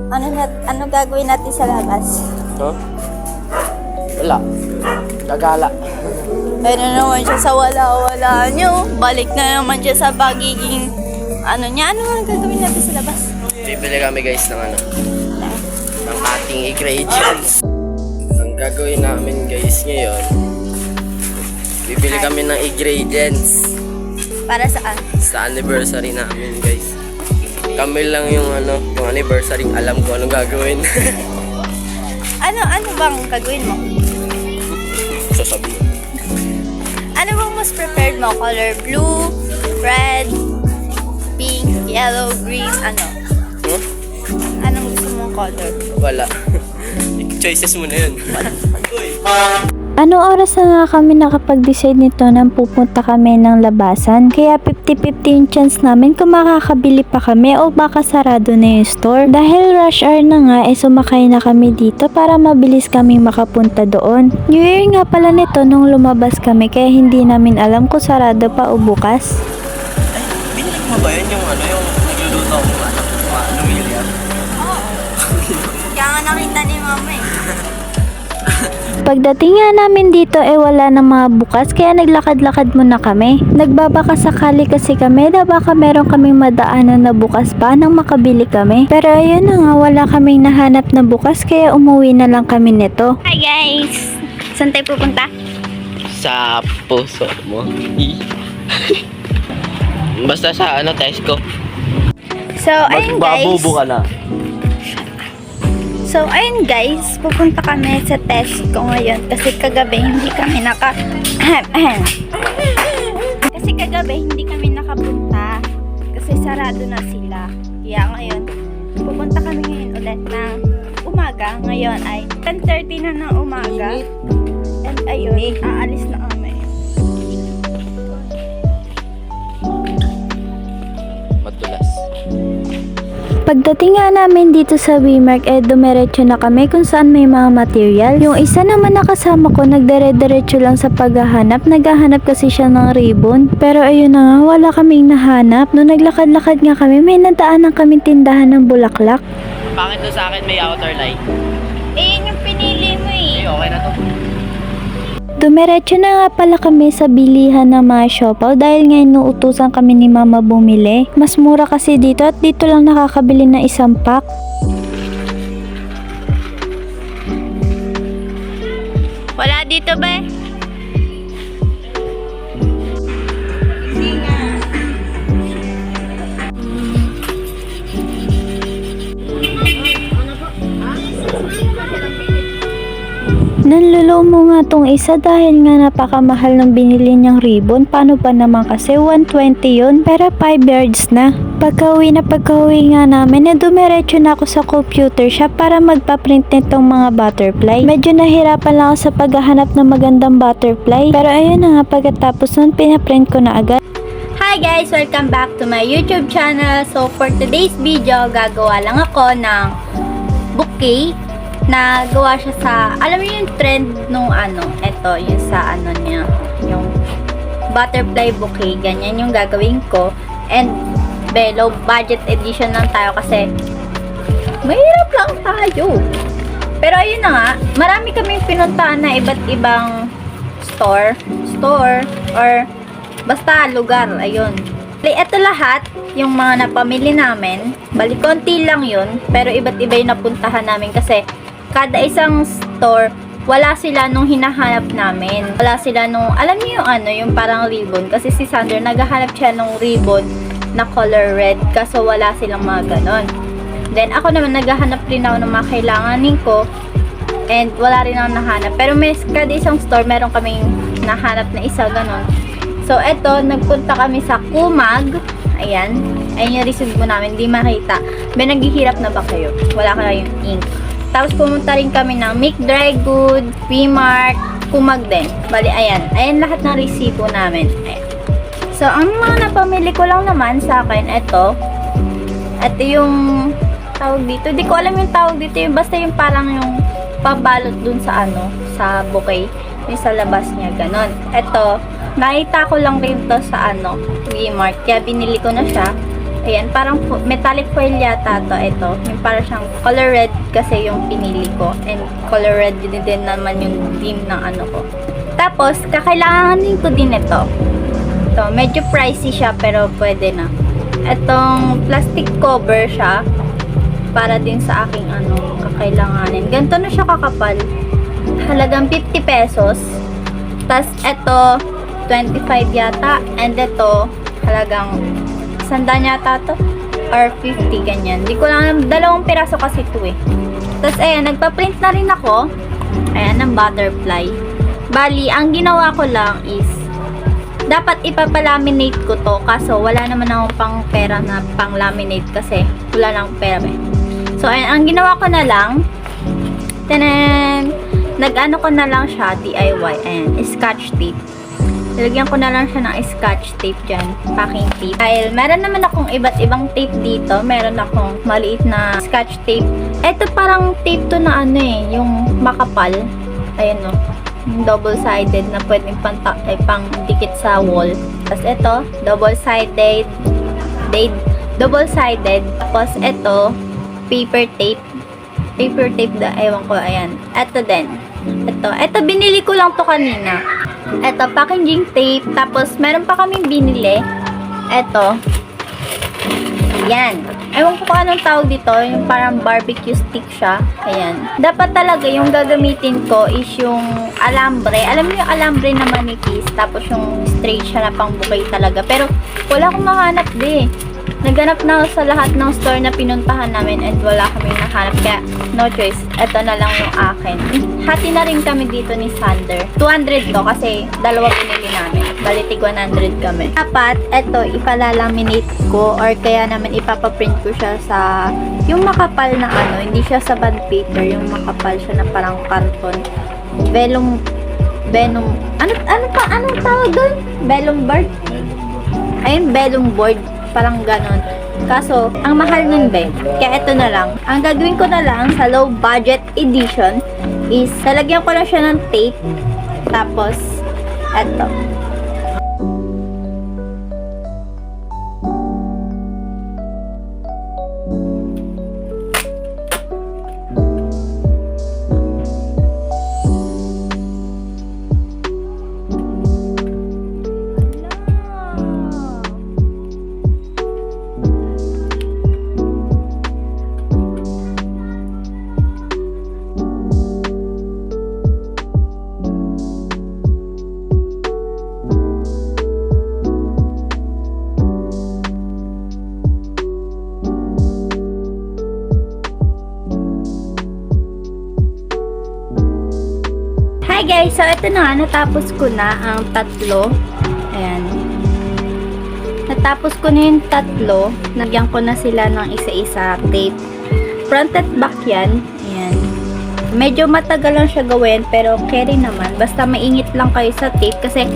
Ano gagawin natin sa labas? Huh? Wala. Gagala. Ay na naman siya sa wala-wala nyo. Balik na naman siya sa pagiging ano niya. Ano ang gagawin natin sa labas? Bibili kami guys ng ng ating ingredients. Ang gagawin namin guys ngayon, bibili kami ng ingredients Para saan? sa anniversary namin guys. Kami lang yung yung anniversary alam ko anong gagawin. Ano bang gagawin mo? Sasabihin. Ano bang mas prepared mo? Color blue, red, pink, yellow, green, ano? Huh? Anong gusto mong color? Wala. Choices mo na yun. Anong oras na nga kami nakapag-decide nito nang pupunta kami ng labasan? Kaya 50-50 yung chance namin kung makakabili pa kami o baka sarado na yung store. Dahil rush hour na nga, sumakay na kami dito para mabilis kaming makapunta doon. New Year nga pala nito nung lumabas kami kaya hindi namin alam kung sarado pa o bukas. Ay, binili mo ba yun yung yung nagluluto akong lumilya? Kaya nga nakita ni mama eh. Pagdating nga namin dito wala na mga bukas kaya naglakad-lakad muna kami. Nagbabaka sakali kasi kami na baka meron kaming madaanan na bukas pa nang makabili kami. Pero ayun na nga wala kaming nahanap na bukas kaya umuwi na lang kami nito. Hi guys! Saan tayo pupunta? Sa puso mo. Basta sa Tesco. So, ayun guys. Magbabubo ka na. So, ayun guys, pupunta kami sa Tesco ngayon kasi kagabi hindi kami kasi kagabi hindi kami nakapunta kasi sarado na sila. Kaya ngayon, pupunta kami ngayon ulit ng umaga. Ngayon ay 10:30 na ng umaga. And ayun, aalis na kami. Madulas. Pagdating nga namin dito sa Wemark dumiretso na kami kung saan may mga material. Yung isa naman na kasama ko nagdire-diretso lang sa paghahanap. Naghahanap kasi siya ng ribbon. Pero ayun na nga, wala kaming nahanap. Nung naglakad-lakad nga kami, may nadaanan kaming tindahan ng bulaklak. Bakit doon sa akin may outer light? Eh, yun yung pinili mo eh. Okay na to. Dumiretso na nga pala kami sa bilihan ng mga siopaw dahil ngayon nuutusan kami ni mama bumili. Mas mura kasi dito at dito lang nakakabili ng isang pack. Wala dito ba? Nanlulo mo nga tong isa dahil nga napakamahal ng binili niyang ribbon. Paano pa naman kasi 120 yun pero 5 yards na. Pagka-uwi nga namin dumiretso na ako sa computer shop para magpa-print nitong mga butterfly. Medyo nahirapan lang ako sa paghahanap ng magandang butterfly pero ayun na nga pagkatapos nun pinaprint ko na agad. Hi guys! Welcome back to my YouTube channel. So for today's video, gagawa lang ako ng bouquet na gawa siya sa, alam mo yung trend nung eto, yung sa niya, yung butterfly bouquet, ganyan yung gagawin ko. And low budget edition lang tayo kasi mahirap lang tayo. Pero ayun na nga, marami kaming pinuntahan na iba't ibang store or basta lugar, ayun. Ito lahat, yung mga napamili namin, bali konti lang yun, pero iba't iba yung napuntahan namin kasi kada isang store, wala sila nung hinahanap namin. Wala sila nung, alam niyo yung yung parang ribbon. Kasi si Sander, naghahanap siya nung ribbon na color red. Kaso wala silang mga ganon. Then, ako naman, naghahanap rin ako ng mga kailanganin ko. And, wala rin ako nahanap. Pero kada isang store, meron kaming nahanap na isa ganon. So, eto, nagpunta kami sa Kumag. Ayan. Ayan yung receipt mo namin. Hindi makita. May naghihirap na ba kayo? Wala kayong ink. Tapos pumunta rin kami ng Make Dry Good, Wemark, Kumag din. Bali, ayan. Ayan lahat ng resibo namin. Ayan. So, ang mga napamili ko lang naman sa akin, ito. Ito yung tawag dito. Di ko alam yung tawag dito. Yung, basta yung parang yung pabalot dun sa sa bouquet. Yung sa labas niya, ganon. Ito, nakita ko lang rin to sa Wemark. Kaya binili ko na siya. Ayan, parang metallic foil yata to. Ito, yung parang siyang color red kasi yung pinili ko. And color red din naman yung theme ng ano ko. Tapos, kakailanganin ko din ito. Ito, medyo pricey siya pero pwede na. Itong plastic cover siya para din sa aking ano, kakailanganin. Ganito na siya kakapal. Halagang 50 pesos. Tapos, ito, 25 yata. And ito, halagang 100 yata to. Or 50, ganyan. Di ko lang alam. Dalawang piraso kasi ito eh. Tapos, ayan, nagpa-print na rin ako. Ayan, ng butterfly. Bali, ang ginawa ko lang is, dapat ipapalaminate ko to. Kaso, wala naman akong pang pera na pang-laminate kasi wala lang pera eh. So, ayan, ang ginawa ko na lang, tanan, nag-ano ko na lang siya, DIY, ayan, scotch tape. Nilagyan ko na lang siya ng scotch tape dyan, packing tape. Dahil meron naman akong iba't ibang tape dito, meron akong maliit na scotch tape. Ito parang tape to na ano eh, yung makapal. Ayan o, yung double-sided na pwedeng pang dikit sa wall. Tapos ito, double-sided. Tapos ito, paper tape. Paper tape da, ewan ko, ayan. Ito din. Ito, binili ko lang to kanina. Ito, packaging tape. Tapos, meron pa kaming binili. Ito. Ayan. Ewan ko kung anong tawag dito. Yung parang barbecue stick siya. Ayan. Dapat talaga yung gagamitin ko is yung alambre. Alam niyo yung alambre na manipis. Tapos yung straight siya na pang bouquet talaga. Pero, wala akong mahanap di. Naghanap na ako sa lahat ng store na pinuntahan namin and wala kaming nahanap. Kaya, no choice. Ito na lang yung akin. Hati na rin kami dito ni Sander. 200 to kasi dalawa binili namin. Balitig 100 kami. Dapat, ito, ipalalaminate ko or kaya naman ipapaprint ko siya sa yung makapal na ano. Hindi siya sa bond paper. Yung makapal siya na parang karton. Venom. Anong tawag doon? Vellum board? Ayun, vellum board. Parang ganon. Kaso, ang mahal nun be. Kaya ito na lang. Ang gagawin ko na lang sa low budget edition is lalagyan ko lang siya ng tape. Tapos, eto. Hi guys! So, ito na nga. Natapos ko na ang tatlo. Ayan. Natapos ko na yung tatlo. Nagyan ko na sila ng isa-isa tape. Front at back yan. Ayan. Medyo matagal lang siya gawin, pero carry naman. Basta maingit lang kayo sa tape. Kasi,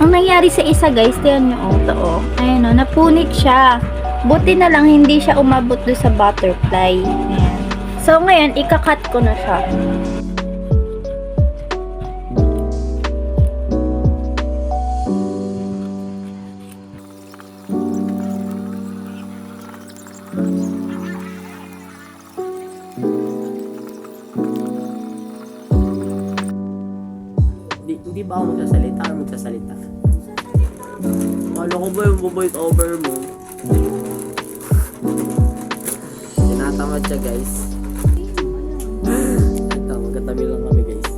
ang nangyari sa isa guys, tiyan nyo, ito o. Ayan o, napunit siya. Buti na lang, hindi siya umabot doon sa butterfly. Ayan. So, ngayon, ikakat ko na siya. Hindi ba ako magsasalita or magsasalita? Kala ko ba yung voice over mo? Tinatamad siya guys. Ito, magkatabi lang kami guys.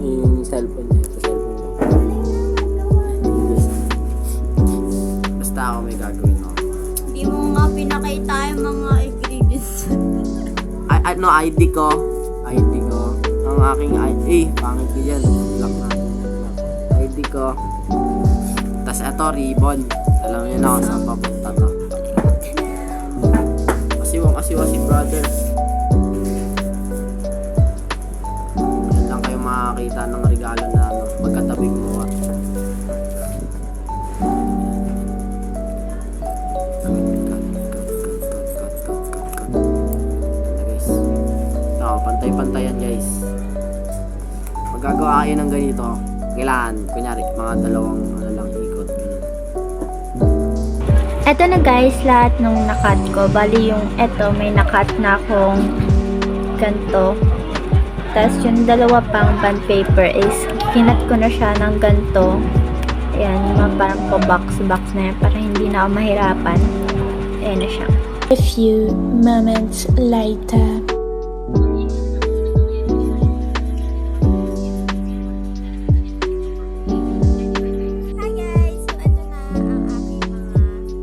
Yung cellphone niya. Ito cellphone niya. Basta ako may gagawin ako. Hindi mo nga pinakita yung mga ingredients. No, ID ko. Ang aking ID. Pangit ko dyan. Lock natin. ID ko. Tapos ito, ribbon. Alam niyo na kung saan papunta to. Kasiwa si brother. Yan lang kayo makakita ng regalo na pagkatabi ko. Pantay-pantayan guys. Magagawa kayo ng ganito, kailangan, kunyari, mga dalawang ikot. Eto na guys, lahat nung nakat ko. Bali yung eto, may nakat na akong ganto. Tapos yung dalawa pang bond paper is kinat ko na siya ng ganto. Ayan, yung mga parang box na yan para hindi na ako mahirapan. Ayan na siya. A few moments later. Hi guys! So, ito na ang aking mga pen.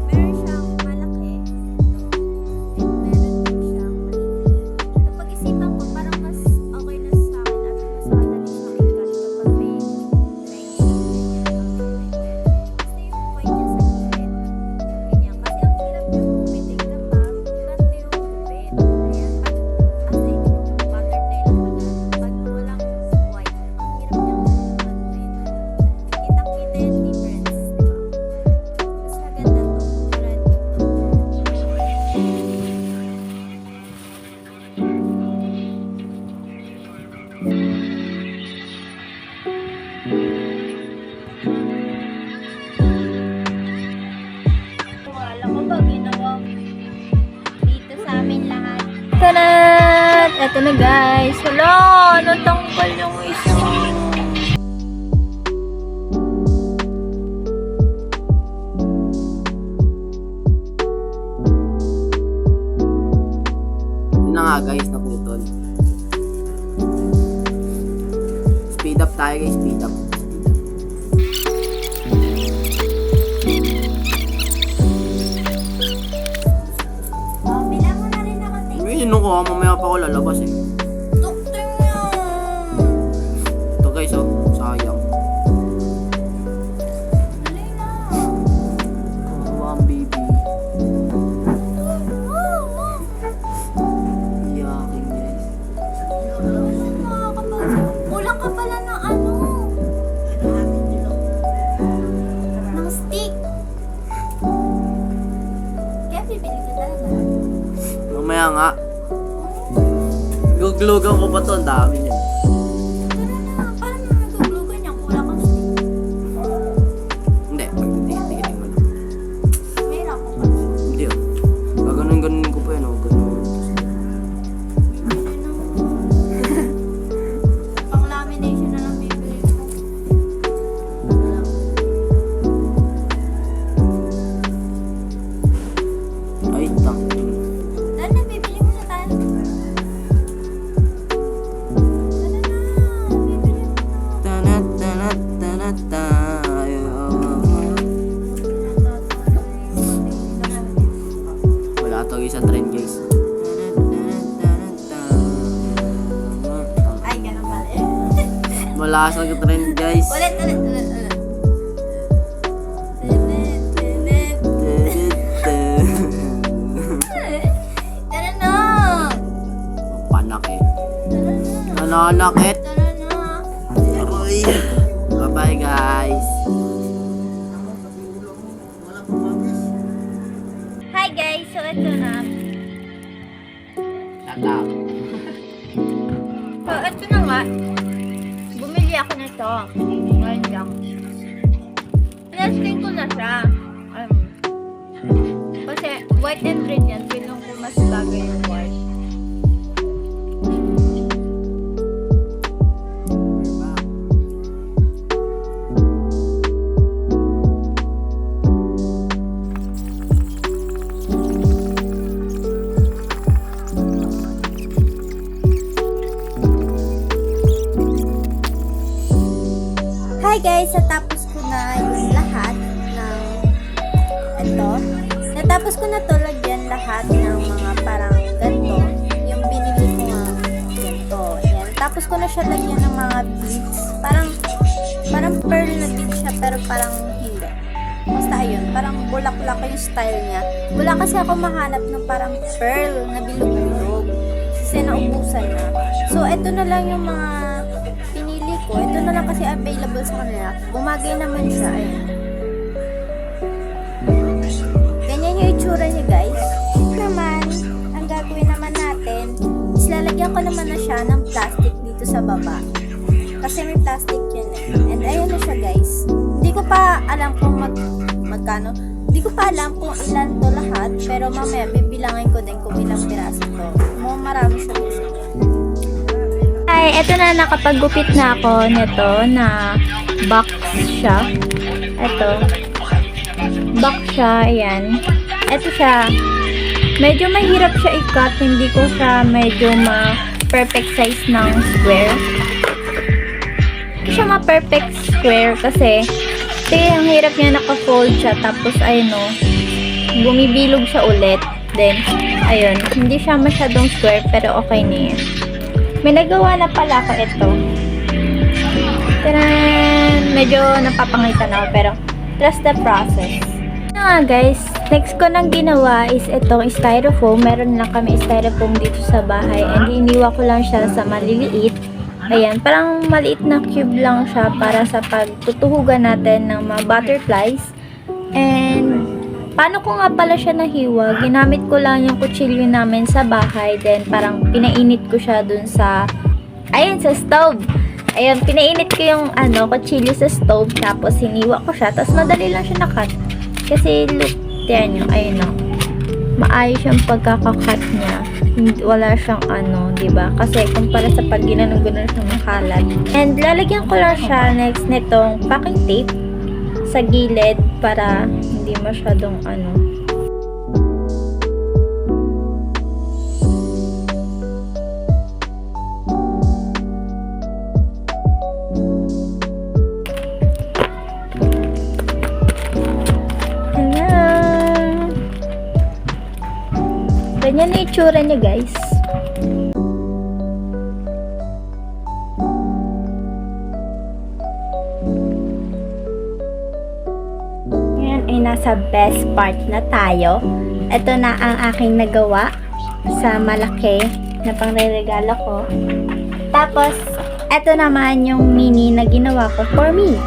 Meron siyang malaki. And meron din siyang maliit. Kapag isipan ko, parang mas okay na sa akin at mas madali siyang ikat kapag may gusto yung white niya sa gilid. Ganyan. Kasi ang hirap yung gupitin kapag ganito yung gupit. Ayan. As in, yung buttertail ko na. Pag walang white, ang hirap niyang gupitin. Kitang-kita yung difference, diba? Mas maganda to. Para dito. Wala ko ba ginawa dito sa amin lahat? Tarat! Eto na guys. Hala! Natanggal yung isa. Yun na nga guys, naputol. Speed up tayo guys, speed up. Oh, bilang mo na rin ako. Yun nung ko, mamaya pa ako lalabas eh. Doktor niyo! Ito guys oh, sayang. Dali na. Kawawa ang baby. Iyakin guys. Kulang ka pala ng ano? Ng stick. Kaya bibili ka talaga. Mamaya nga. Guglugan ko pa to, ang dami niyan. Tara na, paano na naguglugan niya? Kulang kang stick. Hindi, pag-tigiting mo lang. Mahirap ko pa. Hindi oh. Gaganon-ganon ko pa yan oh. Ganun. Pang lamination na lang bibili ko. Ay, tangin. Dahil na, bibili mo na tayo. Tara na, bibili mo na. Tanat, tanat, tanat, tayo. Wala to guys sa trend guys. Ay, ganun pala eh. Wala sa trend guys. Ulit. Tara na. Panak eh. Tara na. Nananakit. Tara na. Aroy. Bye-bye guys. Hi guys, so ito na. Shut up. So ito na nga. Bumili ako nito. Ngayon lang. Testing ko na siya. Kasi white and red yan. Pinong ko mas bagay yung white. Hi guys, natapos ko na yung lahat ng ito. Natapos ko na to lagyan lahat ng mga parang ganito. Yung binili ko nga ganito. Ayan. Tapos ko na siya lagyan ng mga beads. Parang pearl na beads siya pero parang hindi. Basta ayun, parang bulak-bulak yung style niya. Wala kasi ako mahanap ng parang pearl na bilog-bilog. Kasi naubusan na. So, ito na lang yung mga pinili ko. Ito na lang kasi available sa kanila. Bumagay naman siya. Ayan. Ganyan yung itsura niya, guys. Naman, ang gagawin naman natin is lalagyan ko naman na siya ng plastic dito sa baba. Kasi may plastic yun eh. And ayan na siya, guys. Hindi ko pa alam kung magkano. Hindi ko pa alam kung ilan to lahat, pero mamaya bibilangin ko din kung ilang piraso to. Marami siya. Ay, eto na, nakapagupit na ako nito na box siya. Eto. Box siya, ayan. Eto siya. Medyo mahirap siya i-cut, hindi ko siya medyo ma-perfect size ng square. Hindi siya ma-perfect square kasi ang hirap niya, naka-fold siya, tapos ayun o, bumibilog siya ulit. Then, ayun, hindi siya masyadong square, pero okay na yan. May nagawa na pala ako ito. Taran! Medyo napapangitan ako, pero trust the process. Nga guys, next ko nang ginawa is itong styrofoam. Meron lang kami styrofoam dito sa bahay, and iniwa ko lang siya sa maliliit. Ayan, parang maliit na cube lang siya para sa pagtutuhugan natin ng mga butterflies. And paano ko nga pala siya nahiwa? Ginamit ko lang yung kutsilyo namin sa bahay, then parang pinainit ko siya dun sa, ayun, sa stove. Ayun, pinainit ko yung kutsilyo sa stove, tapos hiniwa ko siya, tapos madali lang siya na-cut. Kasi look, tiyan nyo, ayun o. Maayos yung pagkakakat niya. Wala siyang diba? Kasi kumpara sa pag ginanong-ganon siya makalat. And lalagyan ko lang siya next nitong packing tape sa gilid para hindi masyadong ganyan na itsura niya, guys. Ngayon ay nasa best part na tayo. Ito na ang aking nagawa sa malaki na pangreregalo ko. Tapos, ito naman yung mini na ginawa ko for me.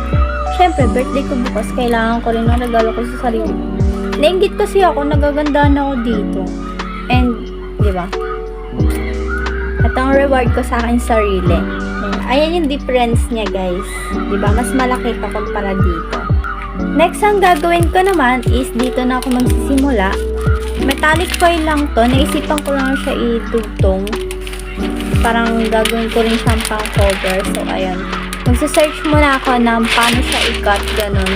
Siyempre, birthday ko bukas. Kailangan ko rin ng regalo ko sa sarili. Nainggit kasi ako, nagagandaan ako dito. And, di ba? At ang reward ko sa akin sarili. Ayan yung difference niya, guys. Di ba? Mas malaki pa kumpara dito. Next, ang gagawin ko naman is dito na ako magsisimula. Metallic foil lang to. Naisipan ko lang siya itugtong. Parang gagawin ko rin siyang pang cover. So, ayan. Magsa-search muna ako ng paano siya i-cut, ganun.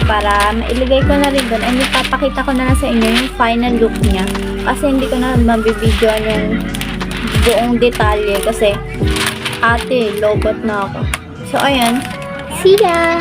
Para mailagay ko na rin doon. And ipapakita ko na lang sa inyo yung final look niya. Kasi hindi ko na mabibidyoan yung buong detalye. Kasi, ate, lobot na ako. So, ayan. See ya!